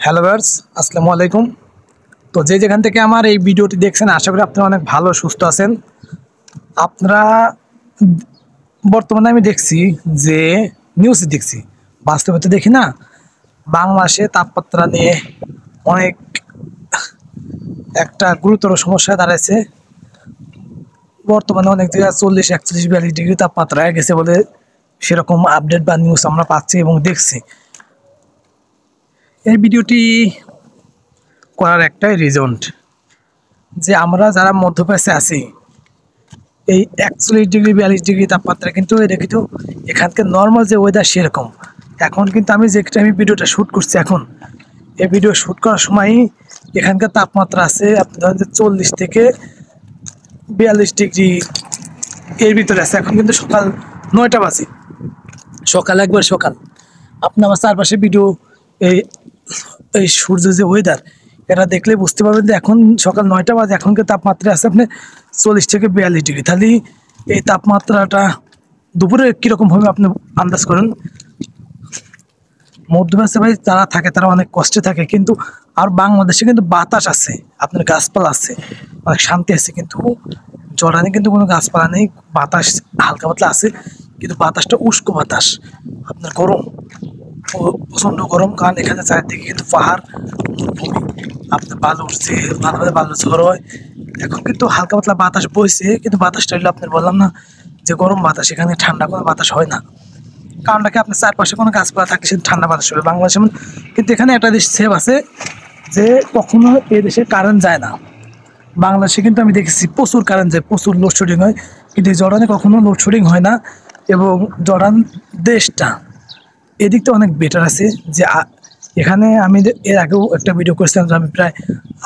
Hello viewers, আসসালামু আলাইকুম। তো যেখান থেকে আমার এই ভিডিওটি দেখছেন, আশা করি আপনারা অনেক ভালো সুস্থ আছেন। আপনারা বর্তমানে আমি দেখছি যে নিউজে দেখছি, বাস্তবে তো দেখি না। বাংলাদেশে তাপমাত্রা নিয়ে অনেক একটা গুরুতর সমস্যা দাঁড়াইছে। বর্তমানে অনেক জায়গায় 40, 41, 42 ডিগ্রি তাপমাত্রা হয়ে গেছে বলে সেরকম আপডেট বা নিউজ আমরা পাচ্ছি এবং দেখছি। এই ভিডিওটি করার একটাই রিজন, যে আমরা যারা মধ্যপ্রাচ্যে আছি, এই 41 ডিগ্রি 42 ডিগ্রি তাপমাত্রা কিন্তু এটা কিন্তু এখানকার নর্মাল যে ওয়েদার সেরকম। এখন কিন্তু আমি যে টাইমে ভিডিওটা শ্যুট করছি, এখন এই ভিডিও শ্যুট করার সময় এখানকার তাপমাত্রা আছে আপনি ধরেন যে 40 থেকে 42 ডিগ্রি এর ভিতরে আছে। এখন কিন্তু সকাল 9টা বাজে, সকাল একবার সকাল। আপনি আমার চারপাশে ভিডিও এই এই সূর্য যে ওয়েদার, এটা দেখলে বুঝতে পারবেন যে এখন সকাল 9টা বাজে, এখনকার তাপমাত্রা আছে আপনি 40 থেকে 42 ডিগ্রি। তাহলে এই তাপমাত্রাটা দুপুরে কীরকম হবে আপনি আন্দাজ করেন। মধ্যপ্রাচ্যে ভাই যারা থাকে তারা অনেক কষ্টে থাকে, কিন্তু আর বাংলাদেশে কিন্তু বাতাস আছে, আপনার গাছপালা আছে, অনেক শান্তি আছে। কিন্তু জর্ডানে কিন্তু কোনো গাছপালা নেই, বাতাস হালকা পাতলা আছে, কিন্তু বাতাসটা উষ্ণ বাতাস, আপনার গরম, প্রচণ্ড গরম। কারণ এখানে চারিদিকে কিন্তু পাহাড়, ভূমি, আপনার বালু উঠছে, মাঝে মাঝে বালু ঝড় হয়। এখন কিন্তু হালকা পাতলা বাতাস বইছে, কিন্তু বাতাসটা হলো আপনার বললাম না যে গরম বাতাস, এখানে ঠান্ডা কোনো বাতাস হয় না। কারণটাকে আপনার চারপাশে কোনো গাছপালা থাকে সে ঠান্ডা বাতাস হবে বাংলাদেশে। কিন্তু এখানে একটা দেশ সেভ আছে যে কখনো এ দেশে কারেন্ট যায় না। বাংলাদেশে কিন্তু আমি দেখেছি প্রচুর কারেন্ট যায়, প্রচুর লোডশেডিং হয়, কিন্তু এই জর্ডানে কখনো লোডশেডিং হয় না। এবং জর্ডান দেশটা এদিকটা অনেক বেটার আছে। যে এখানে আমি এর আগেও একটা ভিডিও করেছিলাম যে আমি প্রায়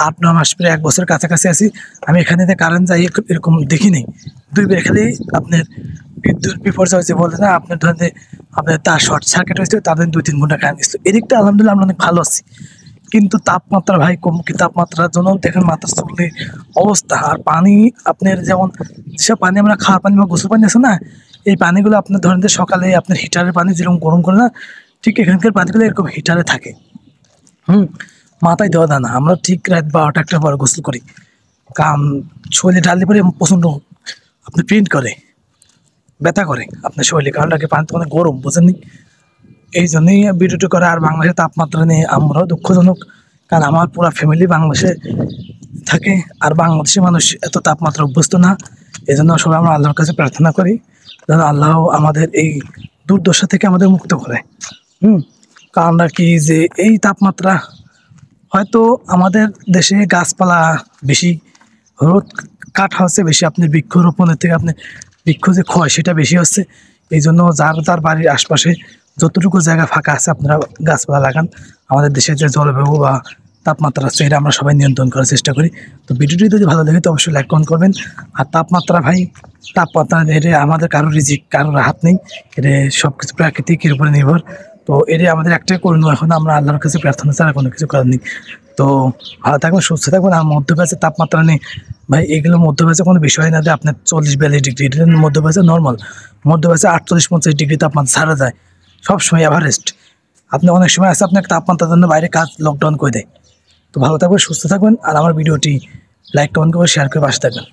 8-9 মাস, প্রায় 1 বছরের কাছাকাছি আছি। আমি এখানে কারেন্ট যাই এরকম দেখিনি। 2বার খালি আপনার বিদ্যুৎ বিপর্যয় হয়েছে বলে না, আপনার ধরেন যে আপনার তার শর্ট সার্কিট হয়েছে, তাদের 2-3 ঘন্টা কারেন্ট গেছিল। এদিকটা আলহামদুলিল্লাহ আমরা অনেক ভালো আছি। কিন্তু তাপমাত্রা ভাই কম, কি তাপমাত্রার জন্য দেখেন মাথা চললে অবস্থা। আর পানি আপনার যেমন যেসব পানি আমরা খাওয়ার পানি বা গোসল পানি আছে না, এই পানিগুলো আপনার ধরেন যে সকালে আপনার হিটারের পানি যেরকম গরম করে না, ঠিক এখানকার পানিগুলো এরকম হিটারে থাকে। মাথায় দেওয়া দেয় না। আমরা ঠিক রাত 12টা 1টার পর গোসল করি, কারণ শরীরে ঢাললে পরে প্রচণ্ড আপনি প্রিন্ট করে, ব্যথা করে আপনার শরীরে, কারণ পানিতে অনেক গরম, বোঝেননি। এই জন্যই ভিডিওটি করে। আর বাংলাদেশের তাপমাত্রা নিয়ে আমরাও দুঃখজনক, কারণ আমার পুরো ফ্যামিলি বাংলাদেশে থাকে। আর বাংলাদেশের মানুষ এত তাপমাত্রা অভ্যস্ত না। এই জন্য সবাই আমরা আল্লাহর কাছে প্রার্থনা করি যেন আল্লাহ আমাদের এই দুর্দশা থেকে আমাদের মুক্ত করে। কারণটা কি, যে এই তাপমাত্রা হয়তো আমাদের দেশে গাছপালা বেশি, রোদ কাটা হচ্ছে বেশি, আপনি বৃক্ষরোপণের থেকে আপনি বৃক্ষ যে ক্ষয় সেটা বেশি হচ্ছে। এই জন্য যার যার বাড়ির আশপাশে যতটুকু জায়গা ফাঁকা আছে আপনারা গাছপালা লাগান। আমাদের দেশের যে জলবায়ু বা তাপমাত্রা আছে এটা আমরা সবাই নিয়ন্ত্রণ করার চেষ্টা করি। তো ভিডিওটি যদি ভালো লাগে তো অবশ্যই লাইক কমেন্ট করবেন। আর তাপমাত্রা ভাই, তাপমাত্রা এটা আমাদের কারোর রিজিক, কারোর হাত নেই, এটা সব কিছু প্রাকৃতিকের উপরে নির্ভর। তো এটা আমাদের একটাই করণীয়, এখন আমরা আল্লাহর কাছে প্রার্থনা ছাড়া কোনো কিছু করার নেই। তো ভালো থাকবেন, সুস্থ থাকবেন। আর মধ্যপ্রাচ্যের তাপমাত্রা নেই ভাই, এগুলো মধ্যপ্রাচ্যে কোনো বিষয় না যে আপনার 40-42 ডিগ্রি, এটা মধ্যপ্রাচ্যে নর্মাল। মধ্যপ্রাচ্যে 48-50 ডিগ্রি তাপমাত্রা ছাড়া যায় সবসময় এভারেস্ট। আপনি অনেক সময় আছে আপনার তাপমাত্রার জন্য বাইরে কাজ লকডাউন করে দেয়। তো ভালো থাকবেন, সুস্থ থাকবেন। আর আমার ভিডিওটি লাইক কমেন্ট করে শেয়ার করে পাশে থাকবেন।